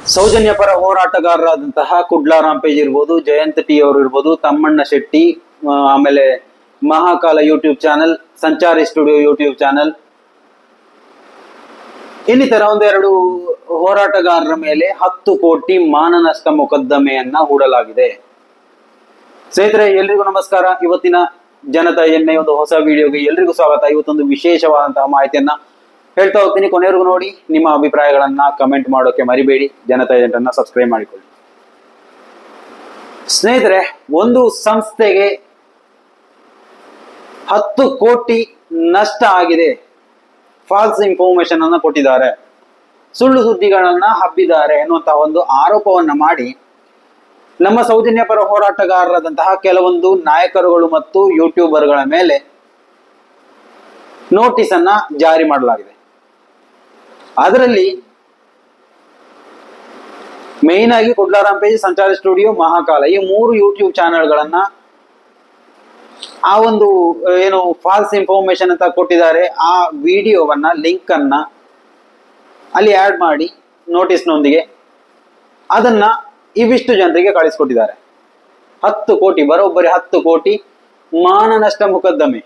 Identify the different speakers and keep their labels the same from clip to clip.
Speaker 1: ಸೌಜನ್ಯ ಪರ ಹೋರಾಟಗಾರರಾದಂತಹ ಕುಡ್ಲ ರಾಂಪೇಜ್ ಇರ್ಬೋದು, ಜಯಂತ್ ಟಿ ಅವರು ಇರ್ಬೋದು, ತಮ್ಮಣ್ಣ ಶೆಟ್ಟಿ, ಆಮೇಲೆ ಮಹಾಕಾಲ ಯೂಟ್ಯೂಬ್ ಚಾನೆಲ್, ಸಂಚಾರಿ ಸ್ಟುಡಿಯೋ ಯೂಟ್ಯೂಬ್ ಚಾನೆಲ್, ಇನ್ನಿತರ ಒಂದೆರಡು ಹೋರಾಟಗಾರರ ಮೇಲೆ 10 ಕೋಟಿ ಮಾನನಷ್ಟ ಮೊಕದ್ದಮೆಯನ್ನ ಹೂಡಲಾಗಿದೆ. ಸ್ನೇಹಿತರೆ, ಎಲ್ರಿಗೂ ನಮಸ್ಕಾರ. ಇವತ್ತಿನ ಜನತಾ ಎಣ್ಣೆ ಒಂದು ಹೊಸ ವಿಡಿಯೋಗೆ ಎಲ್ರಿಗೂ ಸ್ವಾಗತ. ಇವತ್ತೊಂದು ವಿಶೇಷವಾದಂತಹ ಮಾಹಿತಿಯನ್ನ ಹೇಳ್ತಾ ಹೋಗ್ತೀನಿ. ಕೊನೆಯವರೆಗೂ ನೋಡಿ. ನಿಮ್ಮ ಅಭಿಪ್ರಾಯಗಳನ್ನ ಕಮೆಂಟ್ ಮಾಡೋಕೆ ಮರಿಬೇಡಿ. ಜನತಾ ಏಜೆಂಟನ್ನ ಸಬ್ಸ್ಕ್ರೈಬ್ ಮಾಡಿಕೊಳ್ಳಿ. ಸ್ನೇಹಿತರೆ, ಒಂದು ಸಂಸ್ಥೆಗೆ 10 ಕೋಟಿ ನಷ್ಟ ಆಗಿದೆ. ಫಾಲ್ಸ್ ಇನ್ಫಾರ್ಮೇಶನ್ ಅನ್ನ ಕೊಟ್ಟಿದ್ದಾರೆ, ಸುಳ್ಳು ಸುದ್ದಿಗಳನ್ನ ಹಬ್ಬಿದ್ದಾರೆ ಎನ್ನುವಂತಹ ಒಂದು ಆರೋಪವನ್ನ ಮಾಡಿ ನಮ್ಮ ಸೌಜನ್ಯ ಪರ ಹೋರಾಟಗಾರರಾದಂತಹ ಕೆಲವೊಂದು ನಾಯಕರುಗಳು ಮತ್ತು ಯೂಟ್ಯೂಬರ್ಗಳ ಮೇಲೆ ನೋಟಿಸ್ ಅನ್ನ ಜಾರಿ ಮಾಡಲಾಗಿದೆ. ಅದರಲ್ಲಿ ಮೇನ್ ಆಗಿ ಕುಡ್ಲ ರಾಂಪೇಜ್, ಸಂಚಾರಿ ಸ್ಟುಡಿಯೋ, ಮಹಾಕಾಲ ಈ 3 ಯೂಟ್ಯೂಬ್ ಚಾನೆಲ್ಗಳನ್ನ ಆ ಒಂದು ಏನು ಫಾಲ್ಸ್ ಇನ್ಫಾರ್ಮೇಶನ್ ಅಂತ ಕೊಟ್ಟಿದ್ದಾರೆ, ಆ ವಿಡಿಯೋವನ್ನ ಲಿಂಕ್ ಅನ್ನ ಅಲ್ಲಿ ಆಡ್ ಮಾಡಿ ನೋಟಿಸ್ನೊಂದಿಗೆ ಅದನ್ನ ಇವಿಷ್ಟು ಜನರಿಗೆ ಕಳಿಸ್ಕೊಟ್ಟಿದ್ದಾರೆ. 10 ಕೋಟಿ, ಬರೋಬ್ಬರಿ 10 ಕೋಟಿ ಮಾನನಷ್ಟ ಮೊಕದ್ದಮೆ.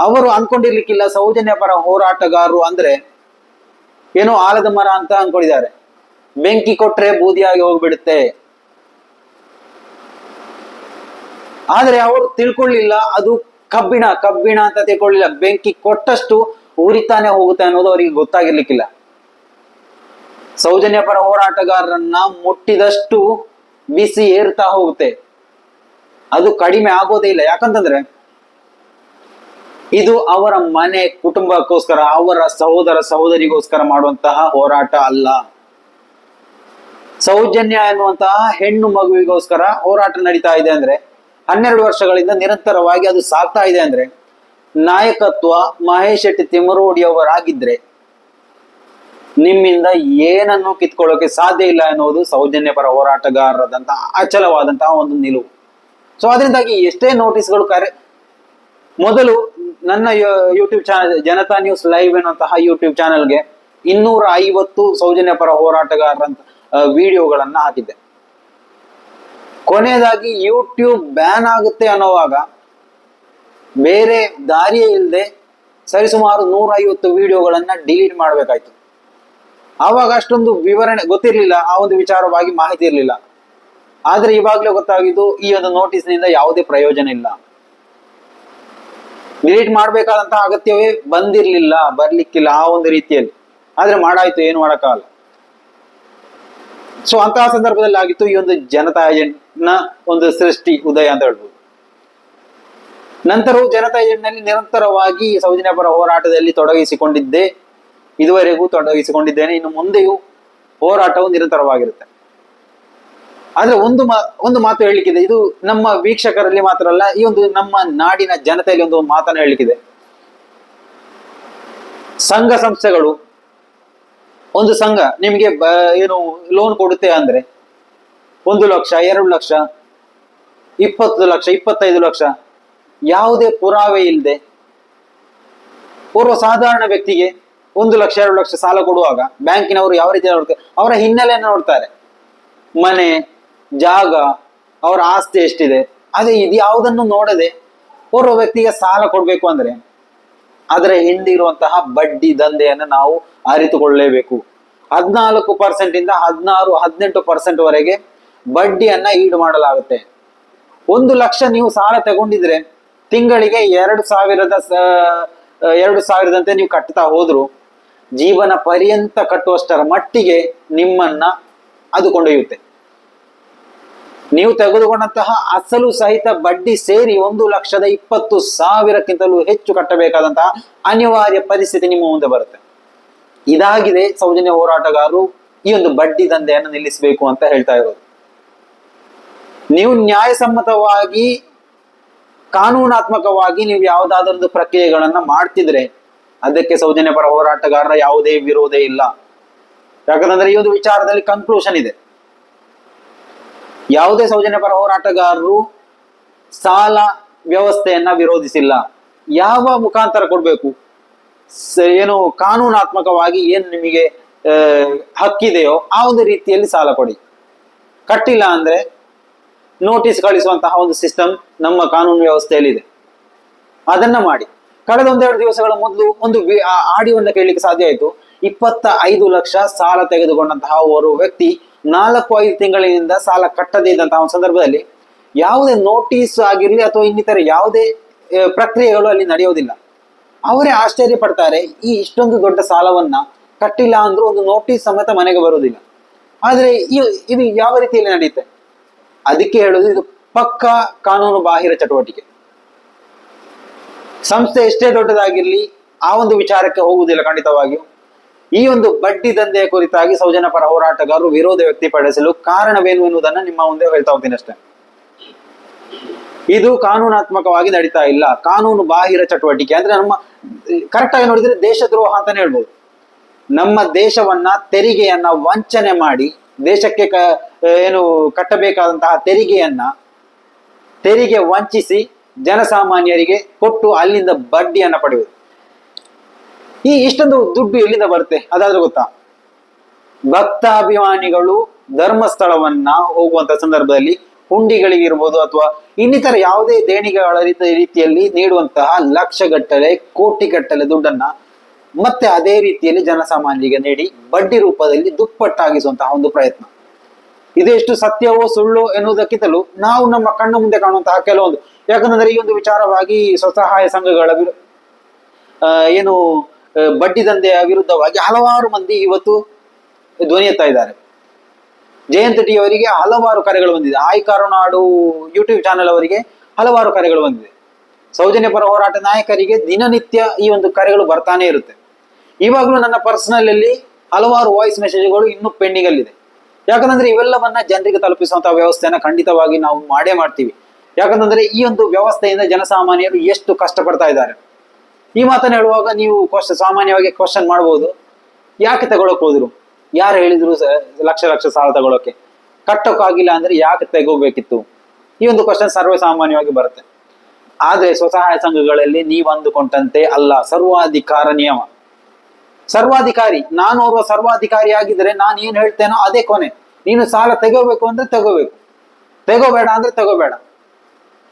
Speaker 1: ಅವರು ಅನ್ಕೊಂಡಿರ್ಲಿಕ್ಕಿಲ್ಲ ಸೌಜನ್ಯ ಪರ ಹೋರಾಟಗಾರರು ಅಂದ್ರೆ ಏನೋ ಆಲದ ಮರ ಅಂತ ಅನ್ಕೊಂಡಿದ್ದಾರೆ. ಬೆಂಕಿ ಕೊಟ್ರೆ ಬೂದಿಯಾಗಿ ಹೋಗ್ಬಿಡುತ್ತೆ. ಆದ್ರೆ ಅವರು ತಿಳ್ಕೊಳ್ಳಿಲ್ಲ ಅದು ಕಬ್ಬಿಣ ಅಂತ ತಿಳ್ಕೊಳ್ಳಿಲ್ಲ. ಬೆಂಕಿ ಕೊಟ್ಟಷ್ಟು ಉರಿತಾನೆ ಹೋಗುತ್ತೆ ಅನ್ನೋದು ಅವರಿಗೆ ಗೊತ್ತಾಗಿರ್ಲಿಕ್ಕಿಲ್ಲ. ಸೌಜನ್ಯ ಪರ ಹೋರಾಟಗಾರರನ್ನ ಮುಟ್ಟಿದಷ್ಟು ಬಿಸಿ ಏರ್ತಾ ಹೋಗುತ್ತೆ, ಅದು ಕಡಿಮೆ ಆಗೋದೇ ಇಲ್ಲ. ಯಾಕಂತಂದ್ರೆ ಇದು ಅವರ ಮನೆ ಕುಟುಂಬಕ್ಕೋಸ್ಕರ, ಅವರ ಸಹೋದರ ಸಹೋದರಿಗೋಸ್ಕರ ಮಾಡುವಂತಹ ಹೋರಾಟ ಅಲ್ಲ. ಸೌಜನ್ಯ ಎನ್ನುವಂತಹ ಹೆಣ್ಣು ಮಗುವಿಗೋಸ್ಕರ ಹೋರಾಟ ನಡೀತಾ ಇದೆ ಅಂದ್ರೆ, 12 ವರ್ಷಗಳಿಂದ ನಿರಂತರವಾಗಿ ಅದು ಸಾಗ್ತಾ ಇದೆ ಅಂದ್ರೆ, ನಾಯಕತ್ವ ಮಹೇಶ್ ಶೆಟ್ಟಿ ತಿಮರೋಡಿ ಅವರಾಗಿದ್ರೆ ನಿಮ್ಮಿಂದ ಏನನ್ನು ಕಿತ್ಕೊಳ್ಳೋಕೆ ಸಾಧ್ಯ ಇಲ್ಲ ಎನ್ನುವುದು ಸೌಜನ್ಯ ಪರ ಹೋರಾಟಗಾರರಾದಂತಹ ಅಚಲವಾದಂತಹ ಒಂದು ನಿಲುವು. ಸೊ ಅದರಿಂದಾಗಿ ಎಷ್ಟೇ ನೋಟಿಸ್ಗಳು ಮೊದಲು ನನ್ನ YouTube channel Janata news live ಎನ್ನುವಂತಹ ಯೂಟ್ಯೂಬ್ ಚಾನೆಲ್ಗೆ 250 ಸೌಜನ್ಯ ಪರ ಹೋರಾಟಗಾರರಂತ ವಿಡಿಯೋಗಳನ್ನ ಹಾಕಿದ್ದೆ. ಕೊನೆಯದಾಗಿ ಯೂಟ್ಯೂಬ್ ಬ್ಯಾನ್ ಆಗುತ್ತೆ ಅನ್ನೋವಾಗ ಬೇರೆ ದಾರಿಯೇ ಇಲ್ಲದೆ ಸರಿಸುಮಾರು 150 ವಿಡಿಯೋಗಳನ್ನ ಡಿಲೀಟ್ ಮಾಡ್ಬೇಕಾಯ್ತು. ಆವಾಗ ಅಷ್ಟೊಂದು ವಿವರಣೆ ಗೊತ್ತಿರ್ಲಿಲ್ಲ, ಆ ಒಂದು ವಿಚಾರವಾಗಿ ಮಾಹಿತಿ ಇರಲಿಲ್ಲ. ಆದ್ರೆ ಇವಾಗ್ಲೇ ಗೊತ್ತಾಗಿದ್ದು ಈ ಒಂದು ನೋಟಿಸ್ನಿಂದ ಯಾವುದೇ ಪ್ರಯೋಜನ ಇಲ್ಲ. ಡಿಲೀಟ್ ಮಾಡ್ಬೇಕಾದಂತಹ ಅಗತ್ಯವೇ ಬರ್ಲಿಕ್ಕಿಲ್ಲ ಆ ಒಂದು ರೀತಿಯಲ್ಲಿ. ಆದ್ರೆ ಮಾಡಾಯ್ತು, ಏನು ಮಾಡಕ್ಕಾಗಲ್ಲ. ಸೊ ಅಂತಹ ಸಂದರ್ಭದಲ್ಲಿ ಆಗಿತ್ತು ಈ ಒಂದು ಜನತಾ ಏಜೆಂಟ್ ನ ಒಂದು ಸೃಷ್ಟಿ, ಉದಯ ಅಂತ ಹೇಳ್ಬೋದು. ನಂತರವೂ ಜನತಾ ಏಜೆಂಟ್ ನಲ್ಲಿ ನಿರಂತರವಾಗಿ ಸೌಜನ್ಯ ಪರ ಹೋರಾಟದಲ್ಲಿ ಇದುವರೆಗೂ ತೊಡಗಿಸಿಕೊಂಡಿದ್ದೇನೆ. ಇನ್ನು ಮುಂದೆಯೂ ಹೋರಾಟವು ನಿರಂತರವಾಗಿರುತ್ತೆ. ಆದ್ರೆ ಒಂದು ಮಾತು ಹೇಳಲಿಕ್ಕಿದೆ. ಇದು ನಮ್ಮ ವೀಕ್ಷಕರಲ್ಲಿ ಮಾತ್ರ ಅಲ್ಲ, ಈ ಒಂದು ನಮ್ಮ ನಾಡಿನ ಜನತೆಯಲ್ಲಿ ಒಂದು ಮಾತನ್ನು ಹೇಳಲಿಕ್ಕಿದೆ. ಸಂಘ ಸಂಸ್ಥೆಗಳು, ಒಂದು ಸಂಘ ನಿಮಗೆ ಏನು ಲೋನ್ ಕೊಡುತ್ತೆ ಅಂದ್ರೆ 1 ಲಕ್ಷ, 2 ಲಕ್ಷ, 20 ಲಕ್ಷ, 25 ಲಕ್ಷ ಯಾವುದೇ ಪುರಾವೆ ಇಲ್ಲದೆ ಪೂರ್ವ ಸಾಧಾರಣ ವ್ಯಕ್ತಿಗೆ 1 ಲಕ್ಷ, 2 ಲಕ್ಷ ಸಾಲ ಕೊಡುವಾಗ ಬ್ಯಾಂಕಿನವರು ಯಾವ ರೀತಿ ನೋಡ್ತಾರೆ? ಅವರ ಹಿನ್ನೆಲೆಯನ್ನು ನೋಡ್ತಾರೆ. ಮನೆ, ಜಾಗ, ಅವರ ಆಸ್ತಿ ಎಷ್ಟಿದೆ, ಅದೇ ಇದು ಯಾವುದನ್ನು ನೋಡದೆ ಪೂರ್ವ ವ್ಯಕ್ತಿಗೆ ಸಾಲ ಕೊಡ್ಬೇಕು ಅಂದ್ರೆ ಅದರ ಹಿಂದಿರುವಂತಹ ಬಡ್ಡಿ ದಂಧೆಯನ್ನು ನಾವು ಅರಿತುಕೊಳ್ಳಲೇಬೇಕು. 14% ಇಂದ 16-18% ವರೆಗೆ ಬಡ್ಡಿಯನ್ನ ಈಡು ಮಾಡಲಾಗುತ್ತೆ. 1 ಲಕ್ಷ ನೀವು ಸಾಲ ತಗೊಂಡಿದ್ರೆ ತಿಂಗಳಿಗೆ 2,000ದಂತೆ ನೀವು ಕಟ್ತಾ ಹೋದ್ರು ಜೀವನ ಪರ್ಯಂತ ಕಟ್ಟುವಷ್ಟರ ಮಟ್ಟಿಗೆ ನಿಮ್ಮನ್ನ ಅದು ಕೊಂಡೊಯ್ಯುತ್ತೆ. ನೀವು ತೆಗೆದುಕೊಂಡಂತಹ ಅಸಲು ಸಹಿತ ಬಡ್ಡಿ ಸೇರಿ 1,20,000ಕ್ಕಿಂತಲೂ ಹೆಚ್ಚು ಕಟ್ಟಬೇಕಾದಂತಹ ಅನಿವಾರ್ಯ ಪರಿಸ್ಥಿತಿ ನಿಮ್ಮ ಮುಂದೆ ಬರುತ್ತೆ. ಇದಾಗಿದೆ ಸೌಜನ್ಯ ಹೋರಾಟಗಾರರು ಈ ಒಂದು ಬಡ್ಡಿ ದಂಧೆಯನ್ನು ನಿಲ್ಲಿಸಬೇಕು ಅಂತ ಹೇಳ್ತಾ ಇರೋದು. ನೀವು ನ್ಯಾಯಸಮ್ಮತವಾಗಿ, ಕಾನೂನಾತ್ಮಕವಾಗಿ ನೀವು ಯಾವುದಾದ್ರೊಂದು ಪ್ರಕ್ರಿಯೆಗಳನ್ನ ಮಾಡ್ತಿದ್ರೆ ಅದಕ್ಕೆ ಸೌಜನ್ಯ ಪರ ಹೋರಾಟಗಾರರ ಯಾವುದೇ ವಿರೋಧ ಇಲ್ಲ. ಯಾಕಂದ್ರೆ ಈ ಒಂದು ವಿಚಾರದಲ್ಲಿ ಕನ್ಕ್ಲೂಷನ್ ಇದೆ. ಯಾವುದೇ ಸೌಜನ್ಯ ಪರ ಹೋರಾಟಗಾರರು ಸಾಲ ವ್ಯವಸ್ಥೆಯನ್ನ ವಿರೋಧಿಸಿಲ್ಲ. ಯಾವ ಮುಖಾಂತರ ಕೊಡ್ಬೇಕು, ಏನು ಕಾನೂನಾತ್ಮಕವಾಗಿ ಏನ್ ನಿಮಗೆ ಹಕ್ಕಿದೆಯೋ ಆ ಒಂದು ರೀತಿಯಲ್ಲಿ ಸಾಲ ಕೊಡಿ. ಕಟ್ಟಿಲ್ಲ ಅಂದ್ರೆ ನೋಟಿಸ್ ಕಳಿಸುವಂತಹ ಒಂದು ಸಿಸ್ಟಮ್ ನಮ್ಮ ಕಾನೂನು ವ್ಯವಸ್ಥೆಯಲ್ಲಿ ಇದೆ, ಅದನ್ನ ಮಾಡಿ. ಕಳೆದ ಒಂದೆರಡು ದಿವಸಗಳ ಮೊದಲು ಒಂದು ಆಡಿಯೋನ್ನ ಕೇಳಲಿಕ್ಕೆ ಸಾಧ್ಯ ಆಯಿತು. 25 ಲಕ್ಷ ಸಾಲ ತೆಗೆದುಕೊಂಡಂತಹ ಓರ್ವ ವ್ಯಕ್ತಿ 4-5 ತಿಂಗಳಿನಿಂದ ಸಾಲ ಕಟ್ಟದೇ ಇದ್ದಂತಹ ಒಂದು ಸಂದರ್ಭದಲ್ಲಿ ಯಾವುದೇ ನೋಟಿಸ್ ಆಗಿರ್ಲಿ ಅಥವಾ ಇನ್ನಿತರ ಯಾವುದೇ ಪ್ರಕ್ರಿಯೆಗಳು ಅಲ್ಲಿ ನಡೆಯೋದಿಲ್ಲ. ಅವರೇ ಆಶ್ಚರ್ಯ ಪಡ್ತಾರೆ, ಈ ಇಷ್ಟೊಂದು ದೊಡ್ಡ ಸಾಲವನ್ನ ಕಟ್ಟಿಲ್ಲ ಅಂದ್ರೂ ಒಂದು ನೋಟಿಸ್ ಸಮೇತ ಮನೆಗೆ ಬರುವುದಿಲ್ಲ. ಆದ್ರೆ ಇದು ಯಾವ ರೀತಿಯಲ್ಲಿ ನಡೆಯುತ್ತೆ? ಅದಕ್ಕೆ ಹೇಳುದು, ಇದು ಪಕ್ಕಾ ಕಾನೂನು ಬಾಹಿರ ಚಟುವಟಿಕೆ. ಸಂಸ್ಥೆ ಎಷ್ಟೇ ದೊಡ್ಡದಾಗಿರ್ಲಿ ಆ ಒಂದು ವಿಚಾರಕ್ಕೆ ಹೋಗುವುದಿಲ್ಲ ಖಂಡಿತವಾಗಿಯೂ. ಈ ಒಂದು ಬಡ್ಡಿ ದಂಧೆಯ ಕುರಿತಾಗಿ ಸೌಜನ್ಯ ಪರ ಹೋರಾಟಗಾರರು ವಿರೋಧ ವ್ಯಕ್ತಪಡಿಸಲು ಕಾರಣವೇನು ಎನ್ನುವುದನ್ನ ನಿಮ್ಮ ಮುಂದೆ ಹೇಳ್ತಾ ಹೋಗ್ತೀನಿ ಅಷ್ಟೇ. ಇದು ಕಾನೂನಾತ್ಮಕವಾಗಿ ನಡೀತಾ ಇಲ್ಲ, ಕಾನೂನು ಬಾಹಿರ ಚಟುವಟಿಕೆ. ಅಂದ್ರೆ ನಮ್ಮ ಕರೆಕ್ಟ್ ಆಗಿ ನೋಡಿದ್ರೆ ದೇಶದ್ರೋಹ ಅಂತಾನೆ ಹೇಳ್ಬೋದು. ನಮ್ಮ ದೇಶವನ್ನ ತೆರಿಗೆಯನ್ನ ವಂಚನೆ ಮಾಡಿ ದೇಶಕ್ಕೆ ಏನು ಕಟ್ಟಬೇಕಾದಂತಹ ತೆರಿಗೆ ವಂಚಿಸಿ ಜನಸಾಮಾನ್ಯರಿಗೆ ಕೊಟ್ಟು ಅಲ್ಲಿಂದ ಬಡ್ಡಿಯನ್ನ ಪಡೆಯುವುದು. ಈ ಇಷ್ಟೊಂದು ದುಡ್ಡು ಎಲ್ಲಿಂದ ಬರುತ್ತೆ ಅದಾದ್ರೂ ಗೊತ್ತಾ? ಭಕ್ತಾಭಿಮಾನಿಗಳು ಧರ್ಮಸ್ಥಳವನ್ನ ಹೋಗುವಂತ ಸಂದರ್ಭದಲ್ಲಿ ಹುಂಡಿಗಳಿಗಿರ್ಬೋದು ಅಥವಾ ಇನ್ನಿತರ ಯಾವುದೇ ದೇಣಿಗೆಗಳ ರೀತಿಯಲ್ಲಿ ನೀಡುವಂತಹ ಲಕ್ಷಗಟ್ಟಲೆ ಕೋಟಿಗಟ್ಟಲೆ ದುಡ್ಡನ್ನ ಮತ್ತೆ ಅದೇ ರೀತಿಯಲ್ಲಿ ಜನಸಾಮಾನ್ಯರಿಗೆ ನೀಡಿ ಬಡ್ಡಿ ರೂಪದಲ್ಲಿ ದುಪ್ಪಟ್ಟಾಗಿಸುವಂತಹ ಒಂದು ಪ್ರಯತ್ನ. ಇದೆಷ್ಟು ಸತ್ಯವೋ ಸುಳ್ಳು ಎನ್ನುವುದಕ್ಕಿಂತಲೂ ನಾವು ನಮ್ಮ ಕಣ್ಣ ಮುಂದೆ ಕಾಣುವಂತಹ ಕೆಲವೊಂದು, ಯಾಕಂದ್ರೆ ಈ ಒಂದು ವಿಚಾರವಾಗಿ ಸ್ವಸಹಾಯ ಸಂಘಗಳ ಏನು ಬಡ್ಡಿ ದಂಧೆಯ ವಿರುದ್ಧವಾಗಿ ಹಲವಾರು ಮಂದಿ ಇವತ್ತು ಧ್ವನಿ ಎತ್ತಾ ಇದ್ದಾರೆ. ಜಯಂತ್ ಟಿ ಅವರಿಗೆ ಹಲವಾರು ಕರೆಗಳು ಬಂದಿದೆ, ಆಯ್ಕಾರುನಾಡು ಯೂಟ್ಯೂಬ್ ಚಾನೆಲ್ ಅವರಿಗೆ ಹಲವಾರು ಕರೆಗಳು ಬಂದಿದೆ. ಸೌಜನ್ಯ ಪರ ಹೋರಾಟ ನಾಯಕರಿಗೆ ದಿನನಿತ್ಯ ಈ ಒಂದು ಕರೆಗಳು ಬರ್ತಾನೆ ಇರುತ್ತೆ. ಇವಾಗಲೂ ನನ್ನ ಪರ್ಸನಲ್ ಅಲ್ಲಿ ಹಲವಾರು ವಾಯ್ಸ್ ಮೆಸೇಜ್ಗಳು ಇನ್ನೂ ಪೆಂಡಿಂಗ್ ಅಲ್ಲಿದೆ. ಯಾಕಂದ್ರೆ ಇವೆಲ್ಲವನ್ನ ಜನರಿಗೆ ತಲುಪಿಸುವಂತಹ ವ್ಯವಸ್ಥೆಯನ್ನ ಖಂಡಿತವಾಗಿ ನಾವು ಮಾಡೇ ಮಾಡ್ತೀವಿ. ಯಾಕಂದ್ರೆ ಈ ಒಂದು ವ್ಯವಸ್ಥೆಯಿಂದ ಜನಸಾಮಾನ್ಯರು ಎಷ್ಟು ಕಷ್ಟಪಡ್ತಾ ಇದ್ದಾರೆ. ಈ ಮಾತನ್ನ ಹೇಳುವಾಗ ನೀವು ಸಾಮಾನ್ಯವಾಗಿ ಕ್ವಶನ್ ಮಾಡ್ಬೋದು, ಯಾಕೆ ತಗೊಳಕ್ ಹೋದ್ರು, ಯಾರು ಹೇಳಿದ್ರು ಲಕ್ಷ ಸಾಲ ತಗೊಳಕ್ಕೆ, ಕಟ್ಟೋಕ್ಕಾಗಿಲ್ಲ ಅಂದ್ರೆ ಯಾಕೆ ತೆಗೋಬೇಕಿತ್ತು? ಈ ಒಂದು ಕ್ವಶನ್ ಸರ್ವೇ ಸಾಮಾನ್ಯವಾಗಿ ಬರುತ್ತೆ. ಆದ್ರೆ ಸ್ವಸಹಾಯ ಸಂಘಗಳಲ್ಲಿ ನೀವು ಅಂದುಕೊಂಡಂತೆ ಅಲ್ಲ. ಸರ್ವಾಧಿಕಾರ ನಿಯಮ, ಸರ್ವಾಧಿಕಾರಿ. ನಾನು ಓರ್ವ ಸರ್ವಾಧಿಕಾರಿ ಆಗಿದ್ರೆ ನಾನು ಏನ್ ಹೇಳ್ತೇನೋ ಅದೇ ಕೊನೆ. ನೀನು ಸಾಲ ತೆಗೋಬೇಕು ಅಂದ್ರೆ ತೆಗೋಬೇಕು, ತೆಗೋಬೇಡ ಅಂದ್ರೆ ತೆಗೋಬೇಡ.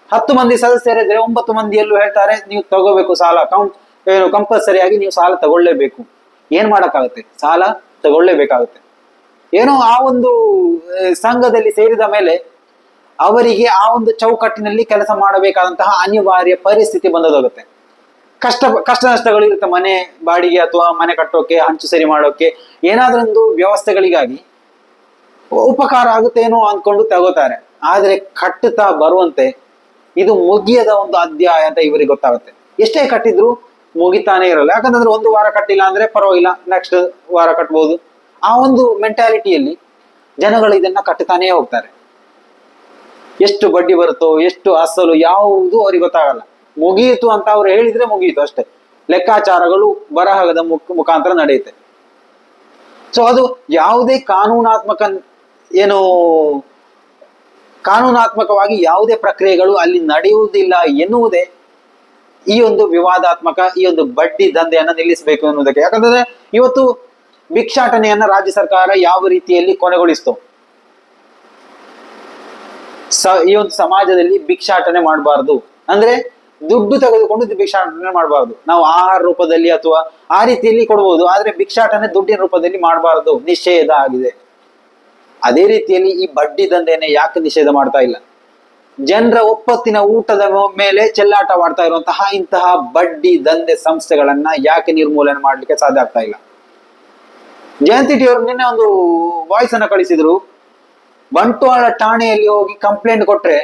Speaker 1: 10 ಮಂದಿ ಸದಸ್ಯರಿದ್ರೆ 9 ಮಂದಿಯಲ್ಲೂ ಹೇಳ್ತಾರೆ ನೀವು ತಗೋಬೇಕು ಸಾಲ, ಕಂಪಲ್ಸರಿ ಆಗಿ ನೀವು ಸಾಲ ತಗೊಳ್ಳೇಬೇಕು. ಏನ್ ಮಾಡಕ್ಕಾಗುತ್ತೆ? ಸಾಲ ತಗೊಳ್ಳೇಬೇಕಾಗುತ್ತೆ. ಏನೋ ಆ ಒಂದು ಸಂಘದಲ್ಲಿ ಸೇರಿದ ಮೇಲೆ ಅವರಿಗೆ ಆ ಒಂದು ಚೌಕಟ್ಟಿನಲ್ಲಿ ಕೆಲಸ ಮಾಡಬೇಕಾದಂತಹ ಅನಿವಾರ್ಯ ಪರಿಸ್ಥಿತಿ ಬಂದದೋಗುತ್ತೆ. ಕಷ್ಟ ನಷ್ಟಗಳು ಇರುತ್ತೆ. ಮನೆ ಬಾಡಿಗೆ ಅಥವಾ ಮನೆ ಕಟ್ಟೋಕೆ, ಹಂಚು ಸರಿ ಮಾಡೋಕೆ, ಏನಾದ್ರೊಂದು ವ್ಯವಸ್ಥೆಗಳಿಗಾಗಿ ಉಪಕಾರ ಆಗುತ್ತೇನೋ ಅಂದ್ಕೊಂಡು ತಗೋತಾರೆ. ಆದ್ರೆ ಕಟ್ಟುತ್ತಾ ಬರುವಂತೆ ಇದು ಮುಗಿಯದ ಒಂದು ಅಧ್ಯಾಯ ಅಂತ ಇವರಿಗೆ ಗೊತ್ತಾಗುತ್ತೆ. ಎಷ್ಟೇ ಕಟ್ಟಿದ್ರು ಮುಗಿತಾನೆ ಇರಲ್ಲ. ಯಾಕಂತಂದ್ರೆ ಒಂದು ವಾರ ಕಟ್ಟಿಲ್ಲ ಅಂದ್ರೆ ಪರವಾಗಿಲ್ಲ, ನೆಕ್ಸ್ಟ್ ವಾರ ಕಟ್ಬೋದು. ಆ ಒಂದು ಮೆಂಟಾಲಿಟಿಯಲ್ಲಿ ಜನಗಳು ಇದನ್ನ ಕಟ್ಟುತ್ತಾನೇ ಹೋಗ್ತಾರೆ. ಎಷ್ಟು ಬಡ್ಡಿ ಬರುತ್ತೋ, ಎಷ್ಟು ಅಸಲು, ಯಾವುದು ಅವ್ರಿಗೆ ಗೊತ್ತಾಗಲ್ಲ. ಮುಗಿಯಿತು ಅಂತ ಅವ್ರು ಹೇಳಿದ್ರೆ ಮುಗಿಯಿತು ಅಷ್ಟೇ. ಲೆಕ್ಕಾಚಾರಗಳು ಬರಹದ ಮುಖಾಂತರ ನಡೆಯುತ್ತೆ. ಸೊ ಅದು ಯಾವುದೇ ಕಾನೂನಾತ್ಮಕವಾಗಿ ಯಾವುದೇ ಪ್ರಕ್ರಿಯೆಗಳು ಅಲ್ಲಿ ನಡೆಯುವುದಿಲ್ಲ ಎನ್ನುವುದೇ ಈ ಒಂದು ವಿವಾದಾತ್ಮಕ ಈ ಒಂದು ಬಡ್ಡಿ ದಂಧೆಯನ್ನ ನಿಲ್ಲಿಸಬೇಕು ಎನ್ನುವುದಕ್ಕೆ. ಯಾಕಂದ್ರೆ ಇವತ್ತು ಭಿಕ್ಷಾಟನೆಯನ್ನ ರಾಜ್ಯ ಸರ್ಕಾರ ಯಾವ ರೀತಿಯಲ್ಲಿ ಕೊನೆಗೊಳಿಸ್ತು, ಈ ಒಂದು ಸಮಾಜದಲ್ಲಿ ಭಿಕ್ಷಾಟನೆ ಮಾಡಬಾರ್ದು, ಅಂದ್ರೆ ದುಡ್ಡು ತೆಗೆದುಕೊಂಡು ಭಿಕ್ಷಾಟನೆ ಮಾಡಬಾರ್ದು. ನಾವು ಆಹಾರ ರೂಪದಲ್ಲಿ ಅಥವಾ ಆ ರೀತಿಯಲ್ಲಿ ಕೊಡ್ಬೋದು, ಆದ್ರೆ ಭಿಕ್ಷಾಟನೆ ದುಡ್ಡಿನ ರೂಪದಲ್ಲಿ ಮಾಡಬಾರ್ದು, ನಿಷೇಧ ಆಗಿದೆ. ಅದೇ ರೀತಿಯಲ್ಲಿ ಈ ಬಡ್ಡಿ ದಂಧೆಯನ್ನ ಯಾಕೆ ನಿಷೇಧ ಮಾಡ್ತಾ ಇಲ್ಲ? ಜನರ ಒಪ್ಪತ್ತಿನ ಊಟದ ಮೇಲೆ ಚೆಲ್ಲಾಟವಾಡ್ತಾ ಇರುವಂತಹ ಇಂತಹ ಬಡ್ಡಿ ದಂಧೆ ಸಂಸ್ಥೆಗಳನ್ನ ಯಾಕೆ ನಿರ್ಮೂಲನೆ ಮಾಡ್ಲಿಕ್ಕೆ ಸಾಧ್ಯ ಆಗ್ತಾ ಇಲ್ಲ? ಜಯಂತಿ ಟಿ ಅವರು ನಿನ್ನೆ ಒಂದು ವಾಯ್ಸ್ ಅನ್ನ ಕಳಿಸಿದ್ರು. ಬಂಟ್ವಾಳ ಠಾಣೆಯಲ್ಲಿ ಹೋಗಿ ಕಂಪ್ಲೇಂಟ್ ಕೊಟ್ರೆ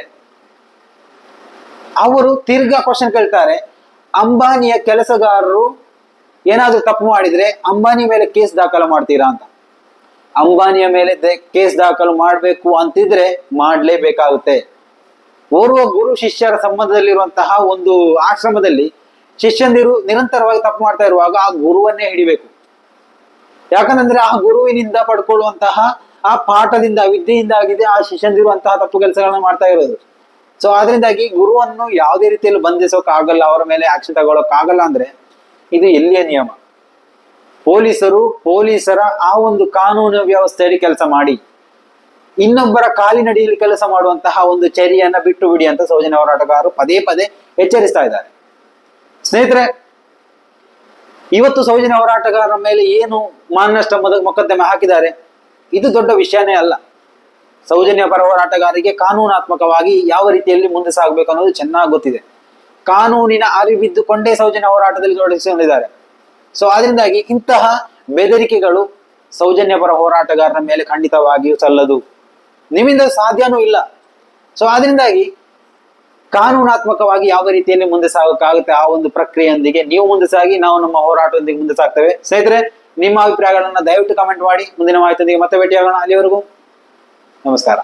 Speaker 1: ಅವರು ತಿರ್ಗಾ ಕ್ವಶನ್ ಕೇಳ್ತಾರೆ, ಅಂಬಾನಿಯ ಕೆಲಸಗಾರರು ಏನಾದ್ರೂ ತಪ್ಪು ಮಾಡಿದ್ರೆ ಅಂಬಾನಿ ಮೇಲೆ ಕೇಸ್ ದಾಖಲು ಮಾಡ್ತೀರಾ ಅಂತ. ಅಂಬಾನಿಯ ಮೇಲೆ ಕೇಸ್ ದಾಖಲು ಮಾಡ್ಬೇಕು ಅಂತಿದ್ರೆ ಮಾಡ್ಲೇಬೇಕಾಗುತ್ತೆ. ಓರ್ವ ಗುರು ಶಿಷ್ಯರ ಸಂಬಂಧದಲ್ಲಿರುವಂತಹ ಒಂದು ಆಶ್ರಮದಲ್ಲಿ ಶಿಷ್ಯಂದಿರು ನಿರಂತರವಾಗಿ ತಪ್ಪು ಮಾಡ್ತಾ ಇರುವಾಗ ಆ ಗುರುವನ್ನೇ ಹಿಡಿಬೇಕು. ಯಾಕಂದ್ರೆ ಆ ಗುರುವಿನಿಂದ ಪಡ್ಕೊಳ್ಳುವಂತಹ ಆ ಪಾಠದಿಂದ, ವಿದ್ಯೆಯಿಂದ ಆಗಿದೆ ಆ ಶಿಷ್ಯಂದಿರು ಅಂತಹ ತಪ್ಪು ಕೆಲಸಗಳನ್ನ ಮಾಡ್ತಾ ಇರೋದು. ಸೊ ಅದರಿಂದಾಗಿ ಗುರುವನ್ನು ಯಾವುದೇ ರೀತಿಯಲ್ಲಿ ಬಂಧಿಸೋಕ್ ಆಗಲ್ಲ, ಅವರ ಮೇಲೆ ಆಕ್ಷನ್ ತಗೊಳಕ್ ಆಗಲ್ಲ ಅಂದ್ರೆ ಇದು ಎಲ್ಲಿಯ ನಿಯಮ? ಪೊಲೀಸರ ಆ ಒಂದು ಕಾನೂನು ವ್ಯವಸ್ಥೆಯಲ್ಲಿ ಕೆಲಸ ಮಾಡಿ ಇನ್ನೊಬ್ಬರ ಕಾಲಿನಡಿಯಲ್ಲಿ ಕೆಲಸ ಮಾಡುವಂತಹ ಒಂದು ಚರ್ಯೆಯನ್ನ ಬಿಟ್ಟು ಬಿಡಿ ಅಂತ ಸೌಜನ್ಯ ಹೋರಾಟಗಾರರು ಪದೇ ಪದೇ ಎಚ್ಚರಿಸ್ತಾ ಇದ್ದಾರೆ. ಸ್ನೇಹಿತರೆ, ಇವತ್ತು ಸೌಜನ್ಯ ಹೋರಾಟಗಾರರ ಮೇಲೆ ಏನು ಮಾನನಷ್ಟ ಮೊಕದ್ದಮೆ ಹಾಕಿದ್ದಾರೆ, ಇದು ದೊಡ್ಡ ವಿಷಯನೇ ಅಲ್ಲ. ಸೌಜನ್ಯ ಪರ ಹೋರಾಟಗಾರರಿಗೆ ಕಾನೂನಾತ್ಮಕವಾಗಿ ಯಾವ ರೀತಿಯಲ್ಲಿ ಮುಂದೆ ಸಾಗಬೇಕು ಅನ್ನೋದು ಚೆನ್ನಾಗಿ ಗೊತ್ತಿದೆ. ಕಾನೂನಿನ ಅರಿವಿದ್ದುಕೊಂಡೇ ಸೌಜನ್ಯ ಹೋರಾಟದಲ್ಲಿ ತೊಡಗಿಸಿಕೊಂಡಿದ್ದಾರೆ. ಸೊ ಆದ್ರಿಂದಾಗಿ ಇಂತಹ ಬೆದರಿಕೆಗಳು ಸೌಜನ್ಯ ಪರ ಹೋರಾಟಗಾರರ ಮೇಲೆ ಖಂಡಿತವಾಗಿಯೂ ಸಲ್ಲದು, ನಿಮ್ಮಿಂದ ಸಾಧ್ಯನೂ ಇಲ್ಲ. ಸೊ ಆದ್ರಿಂದಾಗಿ ಕಾನೂನಾತ್ಮಕವಾಗಿ ಯಾವ ರೀತಿಯಲ್ಲಿ ಮುಂದೆ ಸಾಗಕ್ಕಾಗುತ್ತೆ ಆ ಒಂದು ಪ್ರಕ್ರಿಯೆಯೊಂದಿಗೆ ನೀವು ಮುಂದೆ ಸಾಗಿ, ನಾವು ನಮ್ಮ ಹೋರಾಟದೊಂದಿಗೆ ಮುಂದೆ ಸಾಗ್ತೇವೆ. ಸ್ನೇಹಿತರೆ, ನಿಮ್ಮ ಅಭಿಪ್ರಾಯಗಳನ್ನ ದಯವಿಟ್ಟು ಕಮೆಂಟ್ ಮಾಡಿ. ಮುಂದಿನ ಮಾಹಿತಿಯೊಂದಿಗೆ ಮತ್ತೆ ಭೇಟಿಯಾಗೋಣ. ಅಲ್ಲಿವರೆಗೂ ನಮಸ್ಕಾರ.